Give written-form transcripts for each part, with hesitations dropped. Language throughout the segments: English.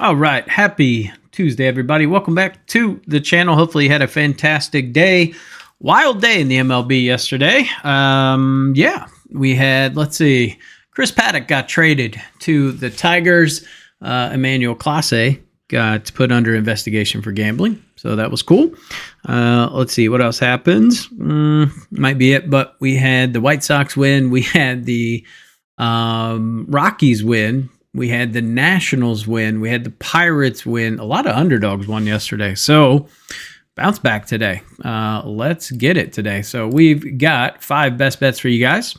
All right. Happy Tuesday, everybody. Welcome back to the channel. Hopefully you had a fantastic day. Wild day in the MLB yesterday. Yeah, we had, let's see, Chris Paddock got traded to the Tigers. Emmanuel Clase got put under investigation for gambling. So that was cool. Let's see what else happens. Might be it, but we had the White Sox win. We had the Rockies win. We had the Nationals win. We had the Pirates win. A lot of underdogs won yesterday. So bounce back today. Let's get it today. So we've got 5 best bets for you guys.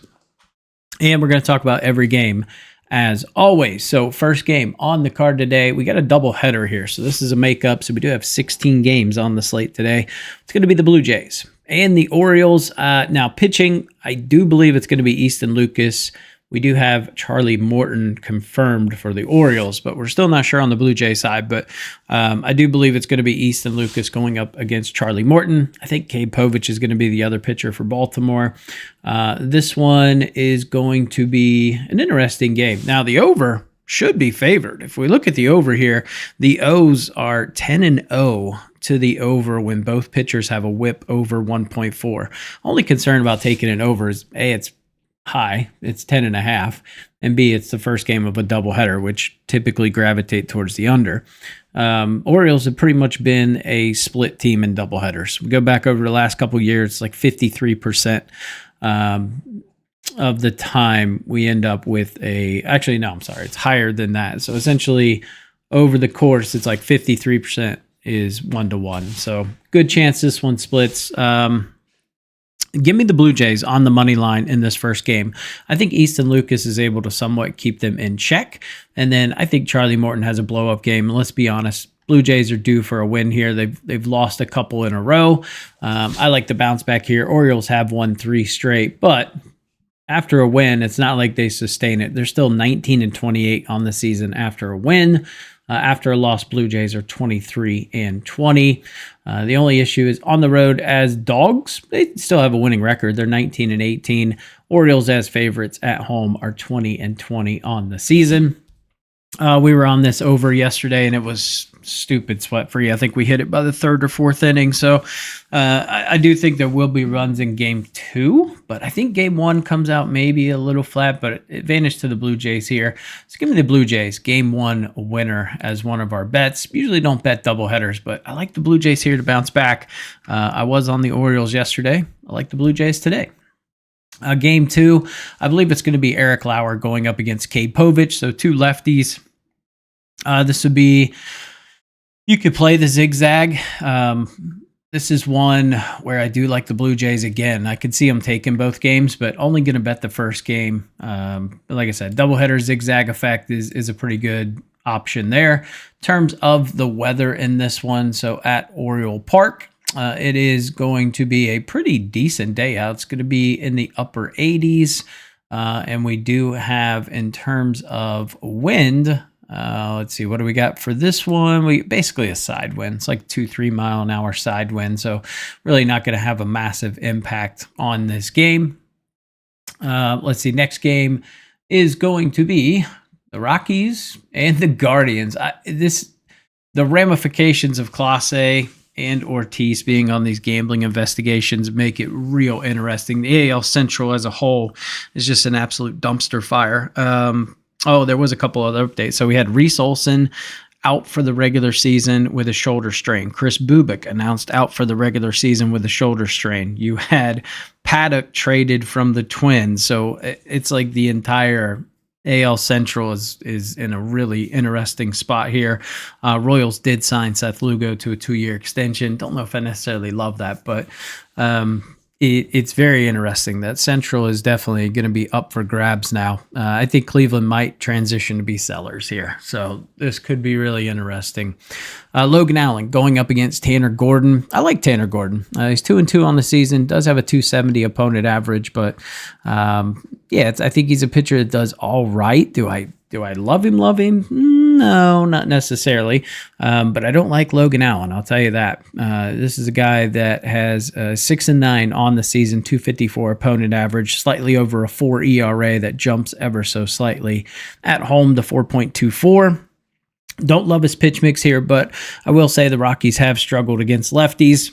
And we're going to talk about every game as always. So first game on the card today, we got a double header here. So this is a makeup. So we do have 16 games on the slate today. It's going to be the Blue Jays and the Orioles. Now pitching, I do believe it's going to be Easton Lucas. We do have Charlie Morton confirmed for the Orioles, but we're still not sure on the Blue Jay side. But I do believe it's going to be Easton Lucas going up against Charlie Morton. I think Cade Povich is going to be the other pitcher for Baltimore. This one is going to be an interesting game. Now, the over should be favored. If we look at the over here, the O's are 10-0 to the over when both pitchers have a whip over 1.4. Only concern about taking an over is, A, it's high, it's 10.5, and B, it's the first game of a doubleheader, which typically gravitate towards the under. Orioles have pretty much been a split team in doubleheaders. We go back over the last couple of years, it's like 53% of the time we end up with it's higher than that. So essentially over the course, it's like 53% is 1-1. So good chance this one splits. Give me the Blue Jays on the money line in this first game. I think Easton Lucas is able to somewhat keep them in check. And then I think Charlie Morton has a blow-up game. And let's be honest, Blue Jays are due for a win here. They've lost a couple in a row. I like the bounce back here. Orioles have won 3 straight, but after a win, it's not like they sustain it. They're still 19-28 on the season after a win. After a loss, Blue Jays are 23-20. The only issue is on the road as dogs, they still have a winning record. They're 19-18. Orioles as favorites at home are 20-20 on the season. We were on this over yesterday, and it was stupid sweat-free. I think we hit it by the 3rd or 4th inning. So I do think there will be runs in Game 2, but I think Game 1 comes out maybe a little flat, but advantage to the Blue Jays here. So give me the Blue Jays, Game 1 winner as one of our bets. Usually don't bet doubleheaders, but I like the Blue Jays here to bounce back. I was on the Orioles yesterday. I like the Blue Jays today. Game 2, I believe it's going to be Eric Lauer going up against Cade Povich, so 2 lefties. This would be, you could play the zigzag. This is one where I do like the Blue Jays again. I could see them taking both games, but only going to bet the first game. Like I said, doubleheader zigzag effect is a pretty good option there. In terms of the weather in this one, so at Oriole Park, it is going to be a pretty decent day out. It's going to be in the upper 80s. And we do have, in terms of wind, let's see, what do we got for this one? We basically a side wind. It's like 2-3 mile an hour side wind. So really not going to have a massive impact on this game. Let's see, next game is going to be the Rockies and the Guardians. The ramifications of Clase and Ortiz being on these gambling investigations make it real interesting. The AL Central as a whole is just an absolute dumpster fire. There was a couple other updates. So we had Reese Olson out for the regular season with a shoulder strain. Chris Bubik announced out for the regular season with a shoulder strain. You had Paddock traded from the Twins. So it's like the entire AL Central is in a really interesting spot here. Royals did sign Seth Lugo to a 2-year extension. Don't know if I necessarily love that, but it's very interesting. That Central is definitely going to be up for grabs now. I think Cleveland might transition to be sellers here. So this could be really interesting. Logan Allen going up against Tanner Gordon. I like Tanner Gordon. He's 2-2 on the season. Does have a 270 opponent average, but I think he's a pitcher that does all right. Do I love him? No, not necessarily. But I don't like Logan Allen. I'll tell you that. This is a guy that has 6-9 on the season, 254 opponent average, slightly over a 4 ERA that jumps ever so slightly. At home, the 4.24. Don't love his pitch mix here, but I will say the Rockies have struggled against lefties,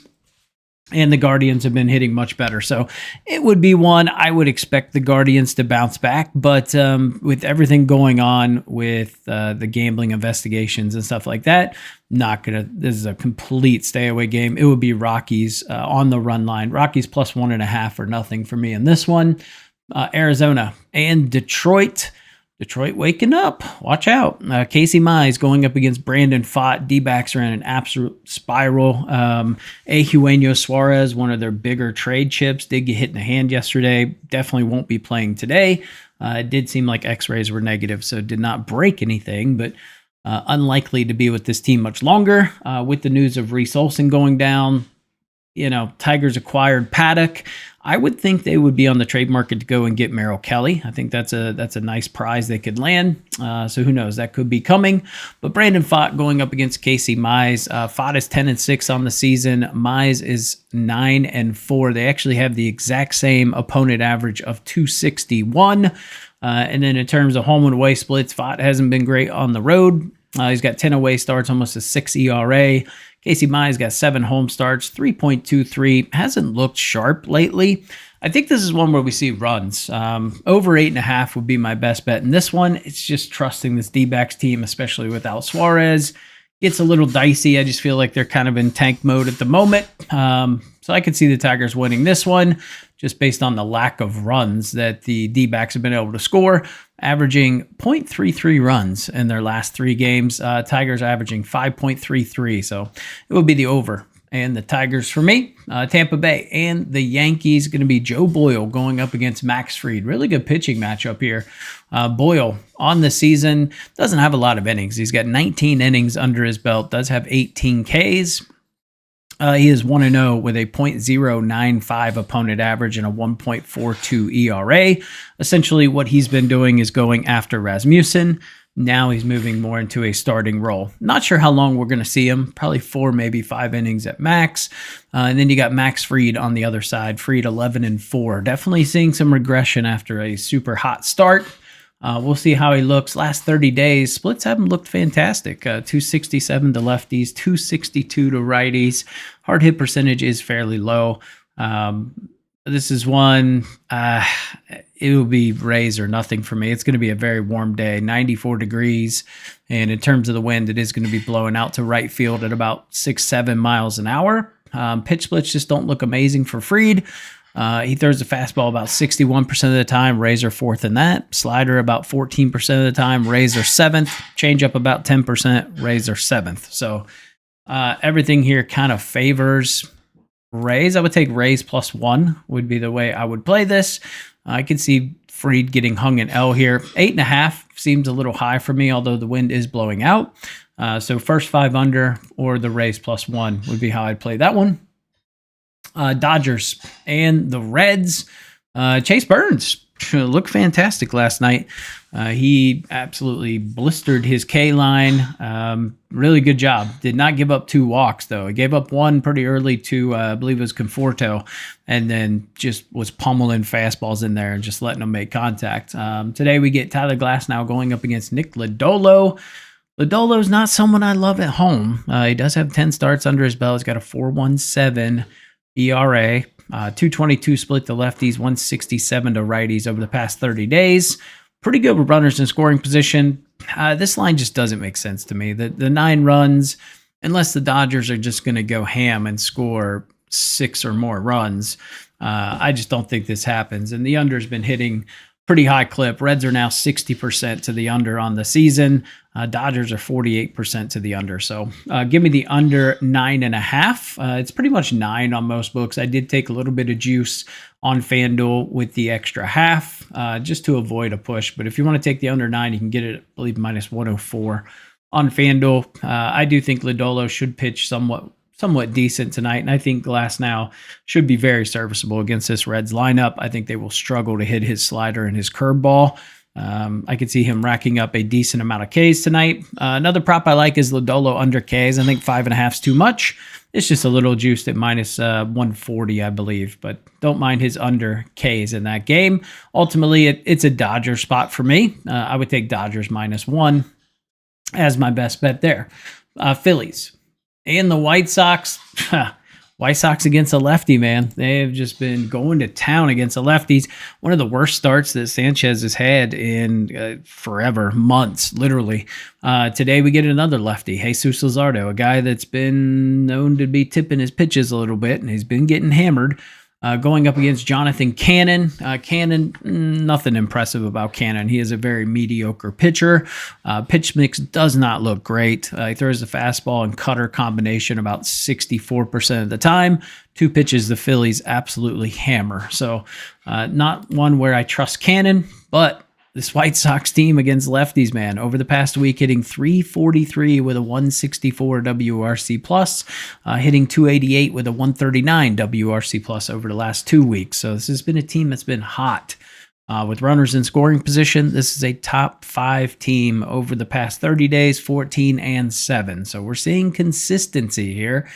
and the Guardians have been hitting much better. So it would be one I would expect the Guardians to bounce back. But with everything going on with the gambling investigations and stuff like that, this is a complete stay away game. It would be Rockies on the run line. Rockies plus 1.5 or nothing for me in this one. Arizona and Detroit. Detroit waking up. Watch out. Casey Mize going up against Brandon Pfaadt. D-backs are in an absolute spiral. Eugenio Suarez, one of their bigger trade chips, did get hit in the hand yesterday. Definitely won't be playing today. It did seem like x-rays were negative, so did not break anything, but unlikely to be with this team much longer. With the news of Reese Olson going down, Tigers acquired Paddock. I would think they would be on the trade market to go and get Merrill Kelly. I think that's a nice prize they could land. So who knows? That could be coming. But Brandon Pfaadt going up against Casey Mize. Pfaadt is 10-6 on the season. Mize is 9-4. They actually have the exact same opponent average of 261. And then in terms of home and away splits, Pfaadt hasn't been great on the road. He's got 10 away starts, almost a 6 ERA. Casey Mize got 7 home starts, 3.23. Hasn't looked sharp lately. I think this is one where we see runs. Over 8.5 would be my best bet. In this one, it's just trusting this D-backs team, especially without Suarez. It's a little dicey. I just feel like they're kind of in tank mode at the moment. So I could see the Tigers winning this one just based on the lack of runs that the D-backs have been able to score, averaging 0.33 runs in their last 3 games. Tigers averaging 5.33, so it would be the over. And the Tigers for me, Tampa Bay. And the Yankees going to be Joe Boyle going up against Max Fried. Really good pitching matchup here. Boyle on the season doesn't have a lot of innings. He's got 19 innings under his belt, does have 18 Ks. He is 1-0 with a .095 opponent average and a 1.42 ERA. Essentially, what he's been doing is going after Rasmussen. Now he's moving more into a starting role. Not sure how long we're going to see him. Probably 4, maybe 5 innings at max. And then you got Max Fried on the other side. Fried 11-4. Definitely seeing some regression after a super hot start. We'll see how he looks. Last 30 days, splits haven't looked fantastic. 267 to lefties, 262 to righties. Hard hit percentage is fairly low. This is one, it will be Rays or nothing for me. It's going to be a very warm day, 94 degrees. And in terms of the wind, it is going to be blowing out to right field at about 6-7 miles an hour. Pitch splits just don't look amazing for Fried. He throws the fastball about 61% of the time. Rays are 4th in that. Slider about 14% of the time. Rays are 7th. Changeup about 10%. Rays are 7th. So everything here kind of favors Rays. I would take Rays +1 would be the way I would play this. I could see Fried getting hung an L here. 8.5 seems a little high for me, although the wind is blowing out. So first 5 under or the Rays +1 would be how I'd play that one. Dodgers and the Reds. Chase Burns looked fantastic last night. He absolutely blistered his K line. Really good job. Did not give up 2 walks, though. He gave up 1 pretty early to, I believe it was Conforto, and then just was pummeling fastballs in there and just letting them make contact. Today we get Tyler Glasnow going up against Nick Lodolo. Lodolo's not someone I love at home. He does have 10 starts under his belt. He's got a 4.17 ERA, 222 split to lefties, 167 to righties over the past 30 days. Pretty good with runners in scoring position. This line just doesn't make sense to me. The 9 runs, unless the Dodgers are just going to go ham and score 6 or more runs, I just don't think this happens. And the under's been hitting pretty high clip. Reds are now 60% to the under on the season. Dodgers are 48% to the under. So give me the under 9.5. It's pretty much 9 on most books. I did take a little bit of juice on FanDuel with the extra half just to avoid a push. But if you want to take the under 9, you can get it, I believe, -104 on FanDuel. I do think Lodolo should pitch somewhat decent tonight, and I think Glasnow should be very serviceable against this Reds lineup. I think they will struggle to hit his slider and his curveball. I could see him racking up a decent amount of Ks tonight. Another prop I like is Lodolo under Ks. I think 5.5 is too much. It's just a little juiced at -140, I believe, but don't mind his under Ks in that game. Ultimately, it's a Dodger spot for me. I would take Dodgers -1. as my best bet there. Phillies and the White Sox. White Sox against a lefty, man. They have just been going to town against the lefties. One of the worst starts that Sanchez has had in forever, months, literally. Today we get another lefty, Jesus Luzardo, a guy that's been known to be tipping his pitches a little bit, and he's been getting hammered. Going up against Jonathan Cannon. Cannon, nothing impressive about Cannon. He is a very mediocre pitcher. Pitch mix does not look great. He throws the fastball and cutter combination about 64% of the time. Two pitches the Phillies absolutely hammer. So not one where I trust Cannon, but this White Sox team against lefties, man, over the past week, hitting 343 with a 164 WRC plus, hitting 288 with a 139 WRC plus over the last 2 weeks. So this has been a team that's been hot. With runners in scoring position, this is a top 5 team over the past 30 days, 14 and 7. So we're seeing consistency here.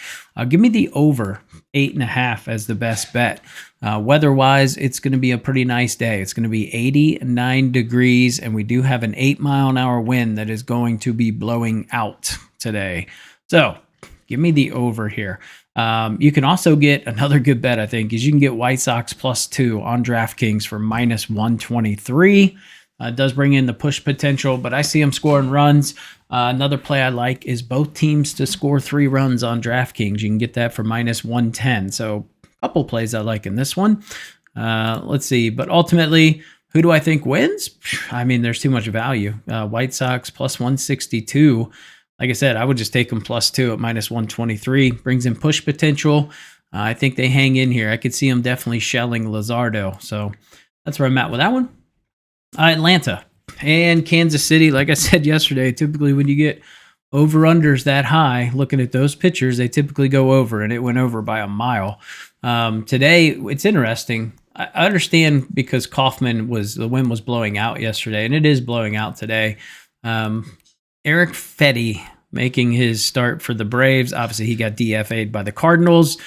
Give me the over 8.5 as the best bet. Weather-wise, it's going to be a pretty nice day. It's going to be 89 degrees, and we do have an 8-mile-an-hour wind that is going to be blowing out today. So give me the over here. You can also get another good bet, I think, is you can get White Sox +2 on DraftKings for -123. It does bring in the push potential, but I see them scoring runs. Another play I like is both teams to score 3 runs on DraftKings. You can get that for -110. So a couple plays I like in this one. Let's see. But ultimately, who do I think wins? I mean, there's too much value. White Sox +162. Like I said, I would just take them +2 at -123. Brings in push potential. I think they hang in here. I could see them definitely shelling Luzardo. So that's where I'm at with that one. Atlanta and Kansas City. Like I said yesterday, typically when you get over-unders that high, looking at those pitchers, they typically go over, and it went over by a mile. Today, it's interesting. I understand because the wind was blowing out yesterday, and it is blowing out today. Eric Fetty making his start for the Braves. Obviously, he got DFA'd by the Cardinals.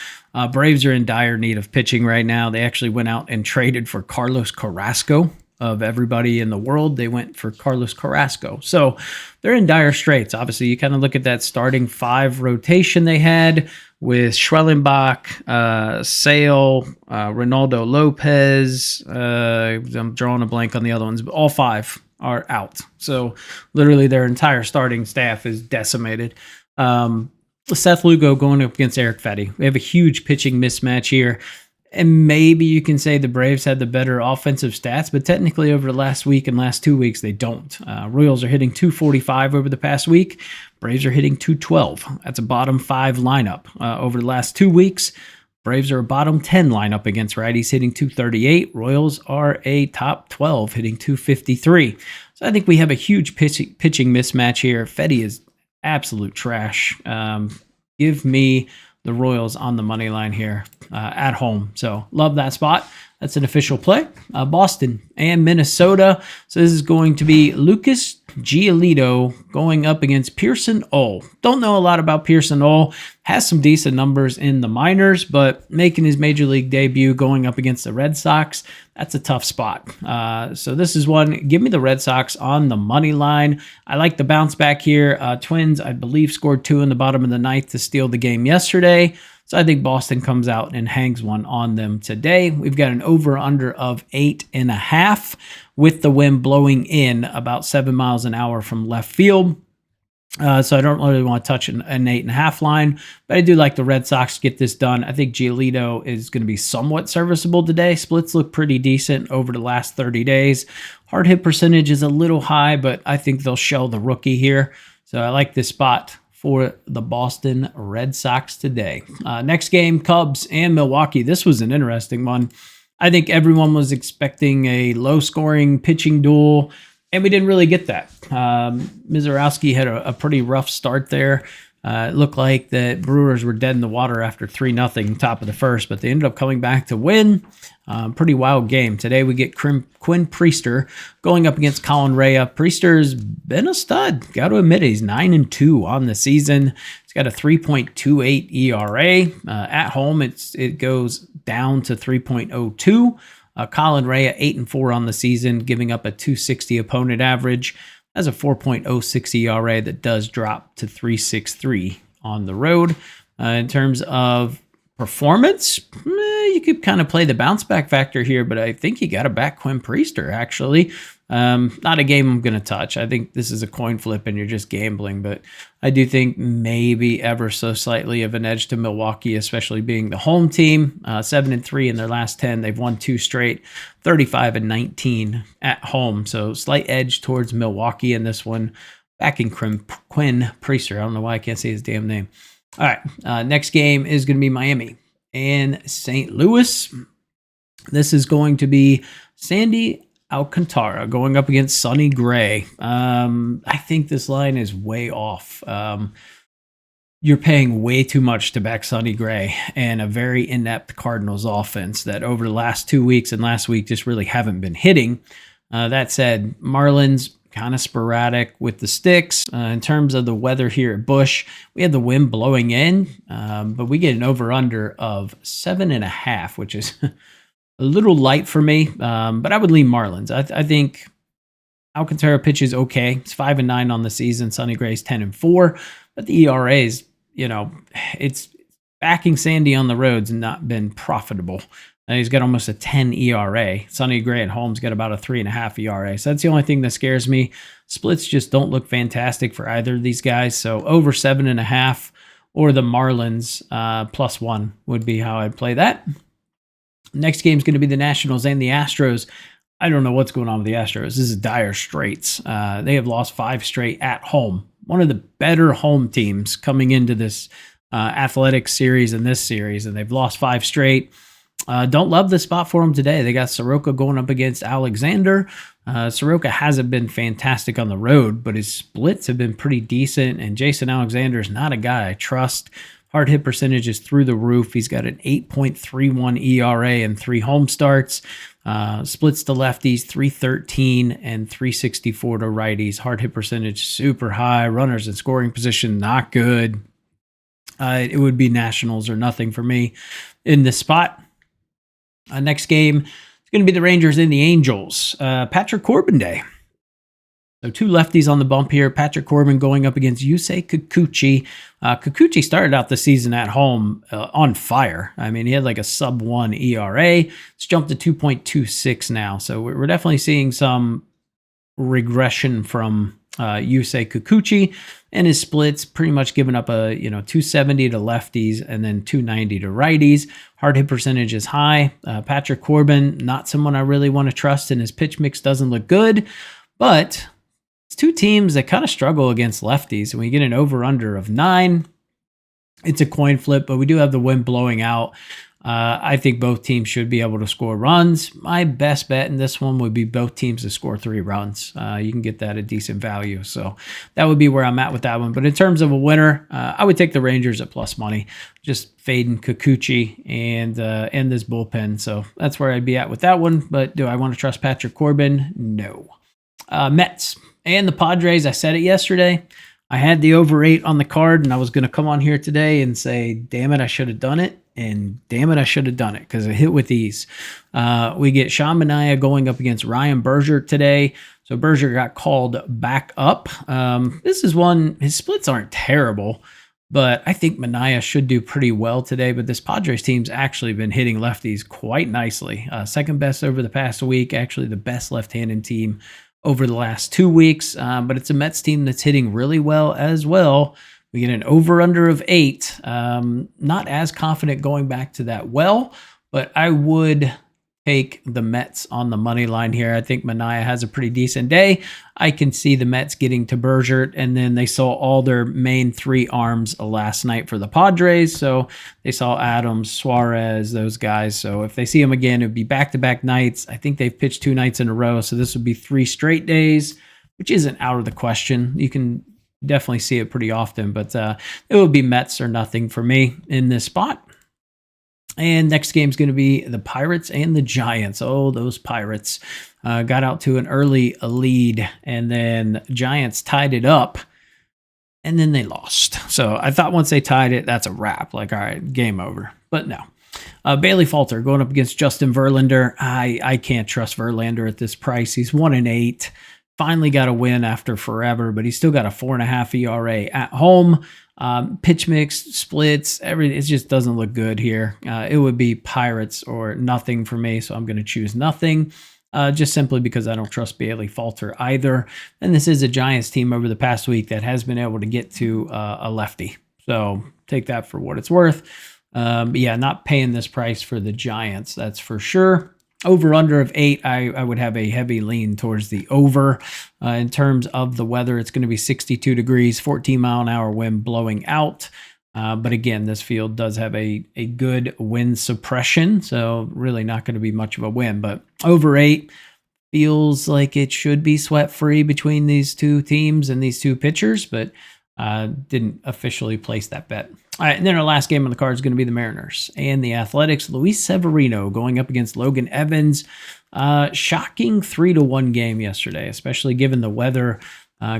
Braves are in dire need of pitching right now. They actually went out and traded for Carlos Carrasco. Of everybody in the world, they went for Carlos Carrasco. So they're in dire straits. Obviously, you kind of look at that starting 5 rotation they had with Schwellenbach, Sale, Ronaldo Lopez. I'm drawing a blank on the other ones, but all 5 are out. So literally their entire starting staff is decimated. Seth Lugo going up against Eric Fetty. We have a huge pitching mismatch here. And maybe you can say the Braves had the better offensive stats, but technically over the last week and last 2 weeks, they don't. Royals are hitting 245 over the past week. Braves are hitting 212. That's a bottom 5 lineup. Over the last 2 weeks, Braves are a bottom 10 lineup against righties, hitting 238. Royals are a top 12, hitting 253. So I think we have a huge pitching mismatch here. Fetty is absolute trash. Give me the Royals on the money line here at home. So love that spot. That's an official play. Boston and Minnesota. So this is going to be Lucas Giolito going up against Pearson Ole. Don't know a lot about Pearson Ole. Has some decent numbers in the minors, but making his major league debut going up against the Red Sox, that's a tough spot. So this is one. Give me the Red Sox on the money line. I like the bounce back here. Twins, I believe, scored 2 in the bottom of the ninth to steal the game yesterday. So I think Boston comes out and hangs one on them today. We've got an over-under of 8.5 with the wind blowing in about 7 miles an hour from left field. So I don't really want to touch an 8.5 line, but I do like the Red Sox to get this done. I think Giolito is going to be somewhat serviceable today. Splits look pretty decent over the last 30 days. Hard hit percentage is a little high, but I think they'll shell the rookie here. So I like this spot for the Boston Red Sox today. Next game, Cubs and Milwaukee. This was an interesting one. I think everyone was expecting a low-scoring pitching duel, and we didn't really get that. Mizorowski had a pretty rough start there. It looked like the Brewers were dead in the water after 3-0 top of the first, but they ended up coming back to win. Pretty wild game. Today we get Quinn Priester going up against Colin Rea. Priester's been a stud. Got to admit it, he's 9-2 on the season. He's got a 3.28 ERA. At home, it goes down to 3.02. Colin Rea 8-4 on the season, giving up a 260 opponent average. has a 4.06 ERA that does drop to 3.63 on the road. In terms of performance, you could kind of play the bounce back factor here, but I think you got to back Quinn Priester, actually. Not a game I'm going to touch. I think this is a coin flip and you're just gambling, but I do think maybe ever so slightly of an edge to Milwaukee, especially being the home team. 7-3 in their last 10. They've won 2 straight, 35-19 at home. So slight edge towards Milwaukee in this one. Backing Quinn Priester. I don't know why I can't say his damn name. All right, next game is going to be Miami and St. Louis. This is going to be Sandy Alcantara going up against Sonny Gray. I think this line is way off. You're paying way too much to back Sonny Gray and a very inept Cardinals offense that over the last 2 weeks and last week just really haven't been hitting. That said, Marlins kind of sporadic with the sticks. In terms of the weather here at Busch, we had the wind blowing in, but we get an over-under of 7.5, which is a little light for me, but I would lean Marlins. I think Alcantara pitches okay. It's 5-9 on the season. Sonny Gray's 10-4, but the ERAs, it's backing Sandy on the road's not been profitable. He's got almost a 10 ERA. Sonny Gray at home's got about a 3.5 ERA. So that's the only thing that scares me. Splits just don't look fantastic for either of these guys. So over 7.5 or the Marlins +1 would be how I'd play that. Next game is going to be the Nationals and the Astros. I don't know what's going on with the Astros. This is dire straits. They have lost 5 straight at home. One of the better home teams coming into this athletic series and this series, and they've lost 5 straight. Don't love the spot for them today. They got Soroka going up against Alexander. Soroka hasn't been fantastic on the road, but his splits have been pretty decent, and Jason Alexander is not a guy I trust. Hard hit percentage is through the roof. He's got an 8.31 ERA and 3 home starts. Splits to lefties, 313 and 364 to righties. Hard hit percentage super high. Runners in scoring position, not good. It would be Nationals or nothing for me in this spot. Next game is going to be the Rangers and the Angels. Patrick Corbin Day. So 2 lefties on the bump here. Patrick Corbin going up against Yusei Kikuchi. Kikuchi started out the season at home on fire. I mean, he had like a sub-1 ERA. It's jumped to 2.26 now. So we're definitely seeing some regression from Yusei Kikuchi, and his splits pretty much giving up a 270 to lefties and then 290 to righties. Hard hit percentage is high. Patrick Corbin, not someone I really want to trust, and his pitch mix doesn't look good, but it's 2 teams that kind of struggle against lefties, and we get an over-under of 9. It's a coin flip, but we do have the wind blowing out. I think both teams should be able to score runs. My best bet in this one would be both teams to score 3 runs. You can get that at decent value. So that would be where I'm at with that one. But in terms of a winner, I would take the Rangers at plus money. Just fading Kikuchi and this bullpen. So that's where I'd be at with that one. But do I want to trust Patrick Corbin? No. Mets and the Padres. I said it yesterday. I had the over 8 on the card, and I was going to come on here today and say, damn it, I should have done it. And damn it, I should have done it because it hit with ease. We get Sean Manaea going up against Ryan Berger today. So Berger got called back up. This is one, his splits aren't terrible, but I think Manaea should do pretty well today. But this Padres team's actually been hitting lefties quite nicely. Second best over the past week, actually the best left-handed team over the last 2 weeks. But it's a Mets team that's hitting really well as well. We get an over-under of 8. Not as confident going back to that well, but I would take the Mets on the money line here. I think Manaea has a pretty decent day. I can see the Mets getting to Berger, and then they saw all their main 3 arms last night for the Padres. So they saw Adams, Suarez, those guys. So if they see them again, it would be back-to-back nights. I think they've pitched 2 nights in a row, so this would be 3 straight days, which isn't out of the question. You can definitely see it pretty often, but it would be Mets or nothing for me in this spot. And next game is going to be the Pirates and the Giants. Oh, those Pirates got out to an early lead, and then Giants tied it up, and then they lost. So I thought once they tied it, that's a wrap. Like, all right, game over. But no. Bailey Falter going up against Justin Verlander. I can't trust Verlander at this price. He's 1-8. finally got a win after forever, but he's still got a 4.5 ERA at home. Pitch mix, splits, everything. It just doesn't look good here. It would be Pirates or nothing for me, so I'm going to choose nothing. Just simply because I don't trust Bailey Falter either. And this is a Giants team over the past week that has been able to get to a lefty. So take that for what it's worth. But yeah, not paying this price for the Giants, that's for sure. Over under of 8, I would have a heavy lean towards the over. In terms of the weather, it's going to be 62 degrees, 14-mile-an-hour wind blowing out. But again, this field does have a good wind suppression, so really not going to be much of a wind. But over 8 feels like it should be sweat-free between these two teams and these two pitchers, but didn't officially place that bet. All right, and then our last game on the card is going to be the Mariners and the Athletics. Luis Severino going up against Logan Evans. Shocking 3-1 game yesterday, especially given the weather.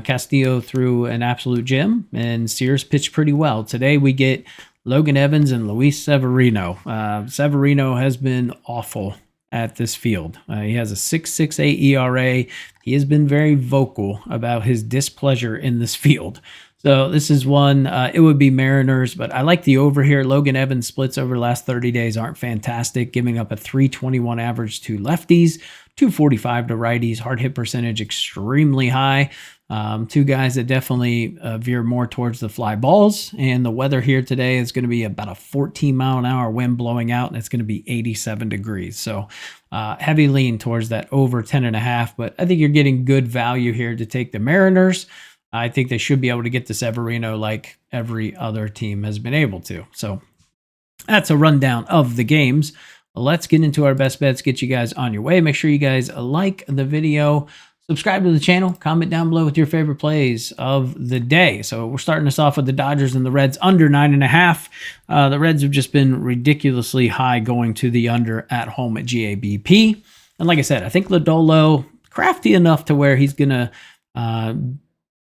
Castillo threw an absolute gem, and Sears pitched pretty well. Today we get Logan Evans and Luis Severino. Severino has been awful at this field. He has a 6.68 ERA. He has been very vocal about his displeasure in this field. So this is one, it would be Mariners, but I like the over here. Logan Evans splits over the last 30 days aren't fantastic, giving up a 321 average to lefties, 245 to righties, hard hit percentage extremely high. Two guys that definitely veer more towards the fly balls. And the weather here today is going to be about a 14-mile-an-hour wind blowing out, and it's going to be 87 degrees. So heavy lean towards that over 10.5, but I think you're getting good value here to take the Mariners. I think they should be able to get to Severino like every other team has been able to. So that's a rundown of the games. Let's get into our best bets, get you guys on your way. Make sure you guys like the video, subscribe to the channel, comment down below with your favorite plays of the day. So we're starting us off with the Dodgers and the Reds under 9.5. The Reds have just been ridiculously high going to the under at home at GABP. And like I said, I think Lodolo crafty enough to where he's going to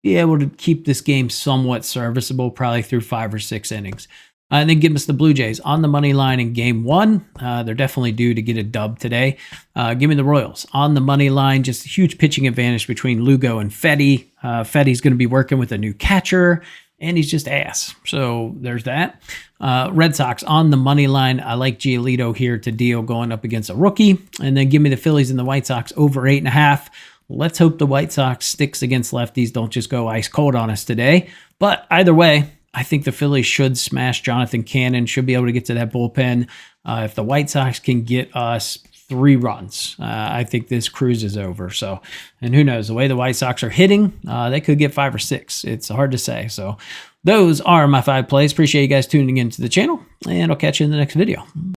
be able to keep this game somewhat serviceable, probably through 5 or 6 innings. And then give us the Blue Jays on the money line in game 1. They're definitely due to get a dub today. Give me the Royals on the money line. Just a huge pitching advantage between Lugo and Fetty. Fetty's going to be working with a new catcher, and he's just ass. So there's that. Red Sox on the money line. I like Giolito here to deal going up against a rookie. And then give me the Phillies and the White Sox over 8.5. Let's hope the White Sox sticks against lefties. Don't just go ice cold on us today. But either way, I think the Phillies should smash Jonathan Cannon, should be able to get to that bullpen. If the White Sox can get us 3 runs, I think this cruise is over. So, and who knows, the way the White Sox are hitting, they could get 5 or 6. It's hard to say. So those are my 5 plays. Appreciate you guys tuning into the channel, and I'll catch you in the next video.